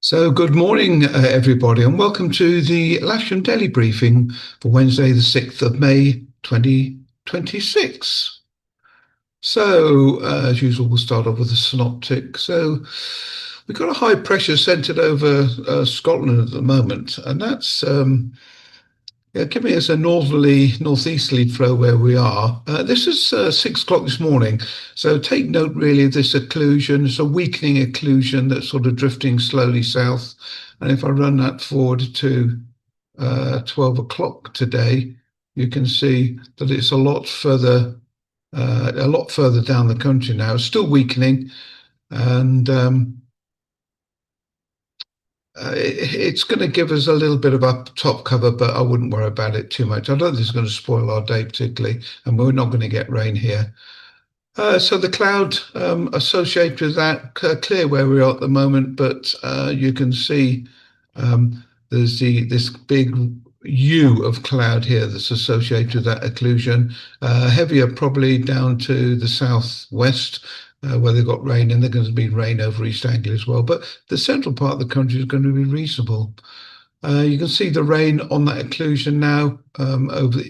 So, good morning, everybody, and welcome to the Lasham Daily Briefing for Wednesday, the 6th of May, 2026. As usual, we'll start off with a synoptic. We've got a high pressure centred over Scotland at the moment, and that's yeah, giving us a northeasterly flow where we are. This is 6 o'clock this morning, so take note really of this occlusion. It's a weakening occlusion that's sort of drifting slowly south. And if I run that forward to 12 o'clock today, you can see that it's a lot further down the country now. It's still weakening, and it's going to give us a little bit of up top cover, but I wouldn't worry about it too much. I don't think it's going to spoil our day particularly, and we're not going to get rain here. So the cloud associated with that, clear where we are at the moment, but you can see there's this big U of cloud here that's associated with that occlusion. Heavier probably down to the southwest, where they've got rain, and there's going to be rain over East Anglia as well. But the central part of the country is going to be reasonable. You can see the rain on that occlusion now over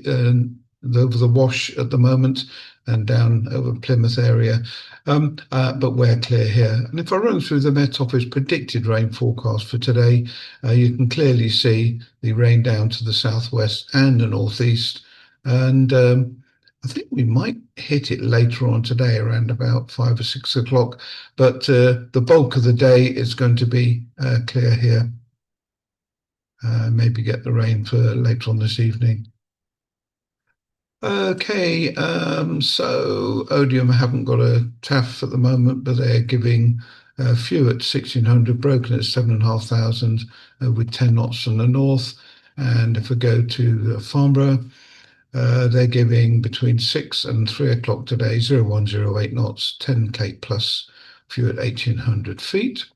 the Wash at the moment and down over Plymouth area, but we're clear here. And if I run through the Met Office predicted rain forecast for today, you can clearly see the rain down to the southwest and the northeast. And I think we might hit it later on today around about 5 or 6 o'clock, but the bulk of the day is going to be clear here. Maybe get the rain for later on this evening. Okay, so Odium haven't got a TAF at the moment, but they're giving a few at 1600, broken at 7,500 with 10 knots from the north. And if we go to Farnborough, they're giving between 6 and 3 o'clock today, 0108 knots, 10 Cape plus, few at 1800 feet.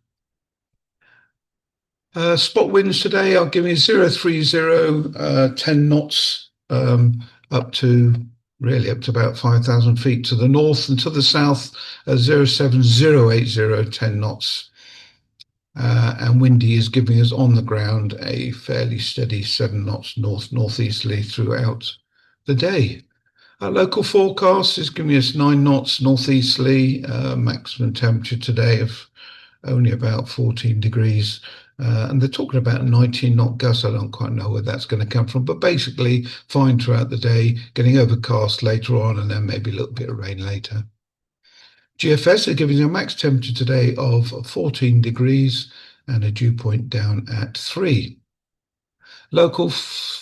Spot winds today are giving 030, 10 knots, up to about 5,000 feet to the north, and to the south, 07080, 10 knots. And windy is giving us on the ground a fairly steady 7 knots northeasterly throughout the day. Our local forecast is giving us 9 knots northeasterly, maximum temperature today of only about 14 degrees. And they're talking about 19 knot gusts. I don't quite know where that's going to come from, but basically fine throughout the day, getting overcast later on, and then maybe a little bit of rain later. GFS are giving a max temperature today of 14 degrees and a dew point down at 3. Local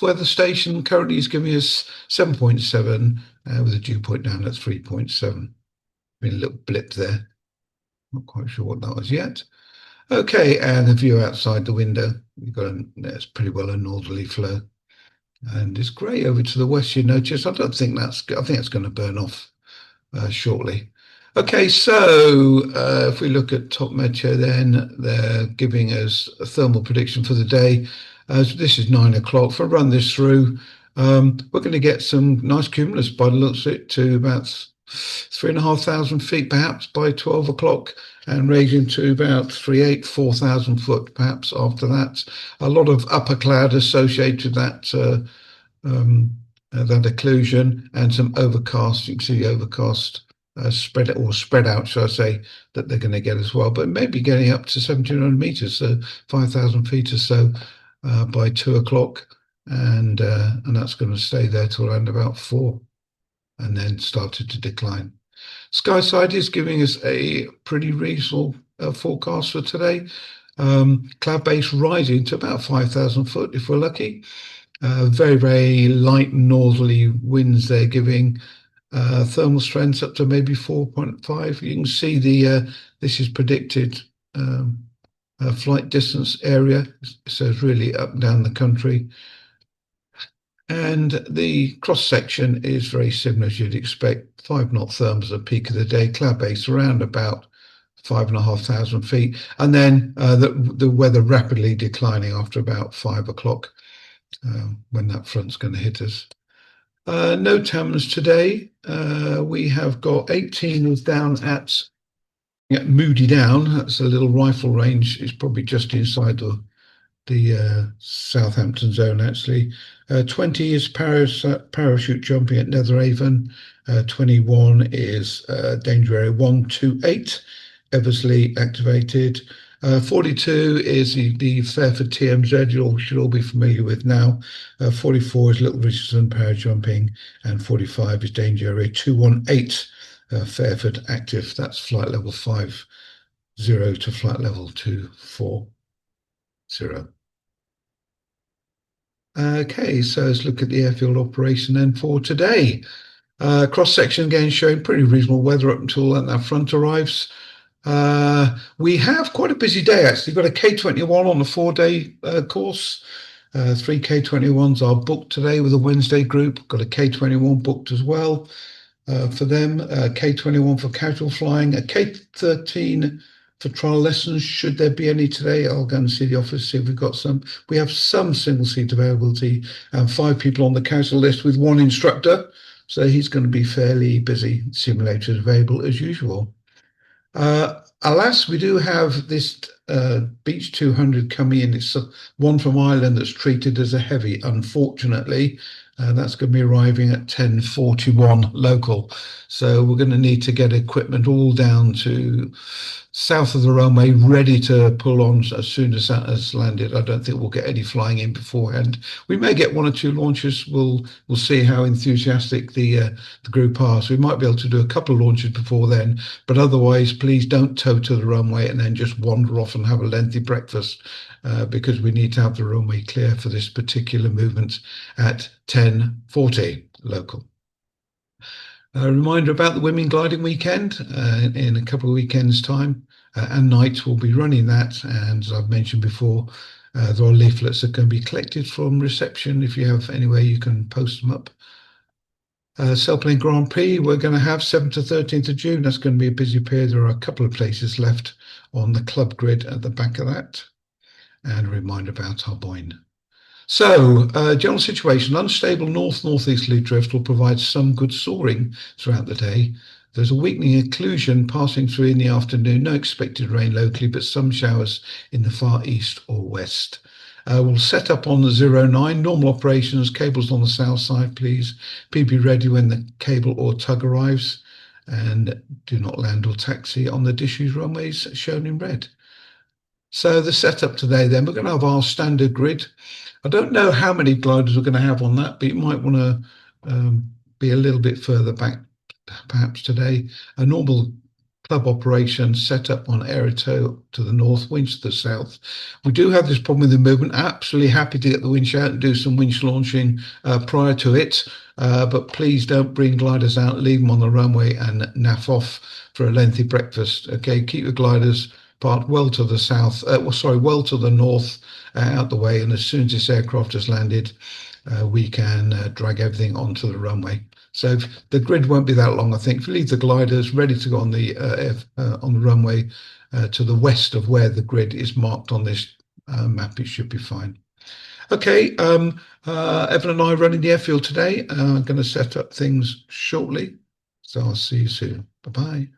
weather station currently is giving us 7.7 with a dew point down at 3.7. Been a little blip there. Not quite sure what that was yet. Okay, and the view outside the window, there's pretty well a northerly flow. And it's grey over to the west, you notice. I think it's going to burn off shortly. Okay, so if we look at Top Meteo, then they're giving us a thermal prediction for the day. This is 9 o'clock. If I run this through, we're going to get some nice cumulus by the looks of it to about 3,500 feet perhaps by 12 o'clock, and raising to about 4,000 foot perhaps after that. A lot of upper cloud associated with that occlusion, and some overcast. You can see the overcast spread out, shall I say, that they're going to get as well, but maybe getting up to 1,700 meters, so 5,000 feet or so by 2 o'clock, and that's going to stay there till around about 4, and then started to decline. Skyside is giving us a pretty reasonable forecast for today. Cloud base rising to about 5,000 foot if we're lucky. Very, very light northerly winds they're giving. Thermal strengths up to maybe 4.5. You can see this is predicted flight distance area, so it's really up and down the country. And the cross section is very similar as you'd expect. 5 knot thermals at the peak of the day, cloud base around about 5,500 feet, and then the weather rapidly declining after about 5 o'clock when that front's going to hit us. No Thames today. We have got 18 is down at Yeah, Moody Down, that's a little rifle range. It's probably just inside the Southampton zone, actually. 20 is parachute jumping at Netheravon. 21 is danger area 128, Eversley activated. 42 is the Fairford TMZ, you all should all be familiar with now. 44 is Little Richardson parajumping, and 45 is danger area 218, Fairford active. That's flight level 50 to flight level 240. Okay, so let's look at the airfield operation then for today. Cross section again showing pretty reasonable weather up until that front arrives. We have quite a busy day actually. We've got a K21 on the 4-day course. Three K21s are booked today with a Wednesday group. Got a K21 booked as well for them, K21 for casual flying, a K13 for trial lessons, should there be any today. I'll go and see the office, see if we've got some. We have some single seat availability and 5 people on the casual list with 1 instructor. So he's going to be fairly busy. Simulators available as usual. Alas, we do have this Beach 200 coming in. It's one from Ireland that's treated as a heavy, unfortunately. That's going to be arriving at 10:41 local. So we're going to need to get equipment all down to south of the runway, ready to pull on as soon as that has landed. I don't think we'll get any flying in beforehand. We may get 1 or 2 launches. We'll see how enthusiastic the group are. So we might be able to do a couple of launches before then. But otherwise, please don't tow to the runway and then just wander off and have a lengthy breakfast, because we need to have the runway clear for this particular movement at 10:40 local. A reminder about the Women Gliding Weekend in a couple of weekends' time, and nights we'll be running that. And as I've mentioned before, there are leaflets that can be collected from reception. If you have anywhere you can post them up. Sailplane Grand Prix, we're going to have 7th to 13th of June. That's going to be a busy period. There are a couple of places left on the club grid at the back of that. And a reminder about Harboyne. So, general situation, unstable northeasterly drift will provide some good soaring throughout the day. There's a weakening occlusion passing through in the afternoon. No expected rain locally, but some showers in the far east or west. We'll set up on the 09, normal operations, cables on the south side, please. Be ready when the cable or tug arrives, and do not land or taxi on the disused runways shown in red. So the setup today then, we're going to have our standard grid. I don't know how many gliders we're going to have on that, but you might want to be a little bit further back perhaps today. A normal club operation set up on Aerotow to the north, winch to the south. We do have this problem with the movement. Absolutely happy to get the winch out and do some winch launching prior to it, but please don't bring gliders out, leave them on the runway and naff off for a lengthy breakfast. Okay, keep your gliders parked well to the south, well to the north, out the way, and as soon as this aircraft has landed, we can drag everything onto the runway. So the grid won't be that long, I think. If you leave the gliders ready to go on the runway to the west of where the grid is marked on this map, it should be fine. Okay, Evan and I are running the airfield today. I'm going to set up things shortly, so I'll see you soon. Bye-bye.